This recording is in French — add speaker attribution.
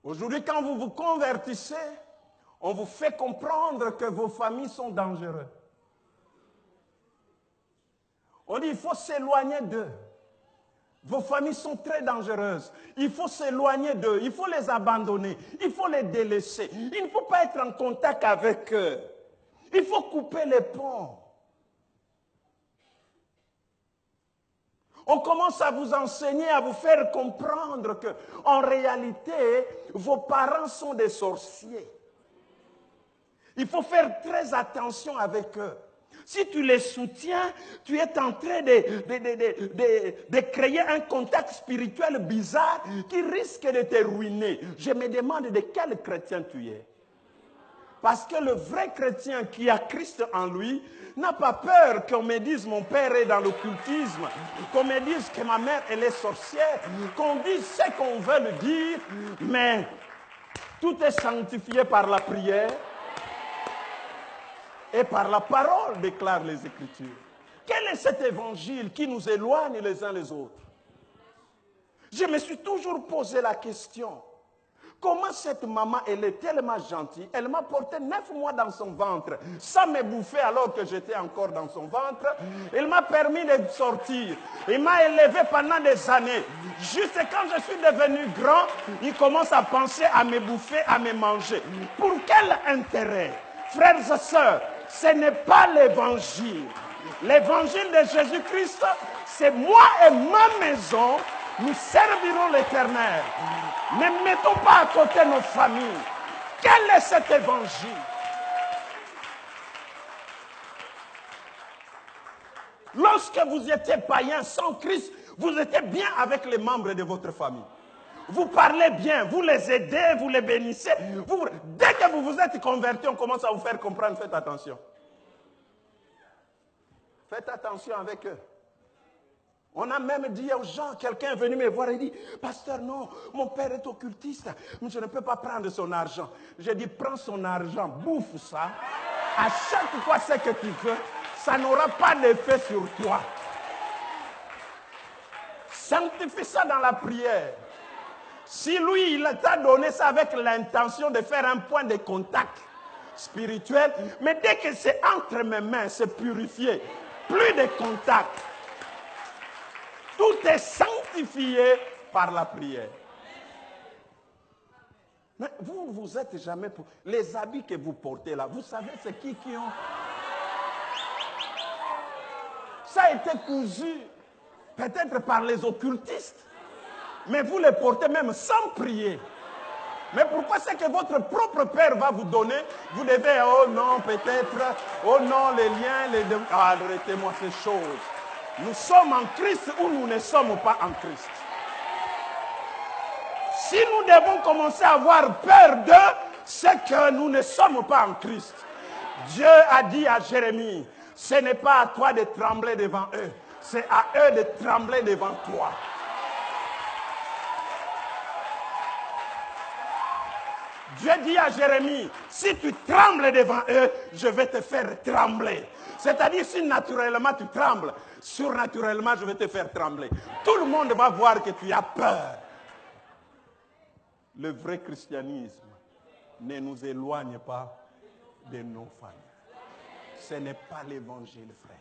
Speaker 1: Aujourd'hui, quand vous vous convertissez, on vous fait comprendre que vos familles sont dangereuses. On dit qu'il faut s'éloigner d'eux. Vos familles sont très dangereuses. Il faut s'éloigner d'eux. Il faut les abandonner. Il faut les délaisser. Il ne faut pas être en contact avec eux. Il faut couper les ponts. On commence à vous enseigner, à vous faire comprendre que, en réalité, vos parents sont des sorciers. Il faut faire très attention avec eux. Si tu les soutiens, tu es en train de créer un contact spirituel bizarre qui risque de te ruiner. Je me demande de quel chrétien tu es. Parce que le vrai chrétien qui a Christ en lui n'a pas peur qu'on me dise mon père est dans l'occultisme, qu'on me dise que ma mère elle est sorcière, qu'on dise ce qu'on veut le dire, mais tout est sanctifié par la prière et par la parole, déclarent les Écritures. Quel est cet évangile qui nous éloigne les uns les autres? Je me suis toujours posé la question. Comment cette maman, elle est tellement gentille, elle m'a porté 9 mois dans son ventre, sans me bouffer alors que j'étais encore dans son ventre. Elle m'a permis de sortir. Il m'a élevé pendant des années. Juste quand je suis devenu grand, il commence à penser à me bouffer, à me manger. Pour quel intérêt? Frères et sœurs, ce n'est pas l'évangile. L'évangile de Jésus-Christ, c'est moi et ma maison, nous servirons l'Éternel. Ne mettons pas à côté nos familles. Quel est cet évangile? Lorsque vous étiez païen sans Christ, vous étiez bien avec les membres de votre famille. Vous parlez bien, vous les aidez, vous les bénissez. Dès que vous vous êtes convertis, on commence à vous faire comprendre, faites attention. Faites attention avec eux. On a même dit aux gens, quelqu'un est venu me voir et dit, pasteur, non, mon père est occultiste, je ne peux pas prendre son argent. J'ai dit, prends son argent, bouffe ça. À chaque fois ce que tu veux, ça n'aura pas d'effet sur toi. Sanctifie ça dans la prière. Si lui, il t'a donné ça avec l'intention de faire un point de contact spirituel, mais dès que c'est entre mes mains, c'est purifié. Plus de contact. Tout est sanctifié par la prière. Mais vous ne vous êtes jamais... Les habits que vous portez là, vous savez c'est qui ont... Ça a été cousu peut-être par les occultistes. Mais vous les portez même sans prier. Mais pourquoi c'est que votre propre père va vous donner? Vous devez, oh non, peut-être, oh non, les liens, arrêtez-moi ces choses. Nous sommes en Christ ou nous ne sommes pas en Christ. Si nous devons commencer à avoir peur d'eux, c'est que nous ne sommes pas en Christ. Dieu a dit à Jérémie, ce n'est pas à toi de trembler devant eux, c'est à eux de trembler devant toi. Dieu dit à Jérémie, si tu trembles devant eux, je vais te faire trembler. C'est-à-dire, si naturellement tu trembles, surnaturellement, je vais te faire trembler. Tout le monde va voir que tu as peur. Le vrai christianisme ne nous éloigne pas de nos familles. Ce n'est pas l'évangile, frère.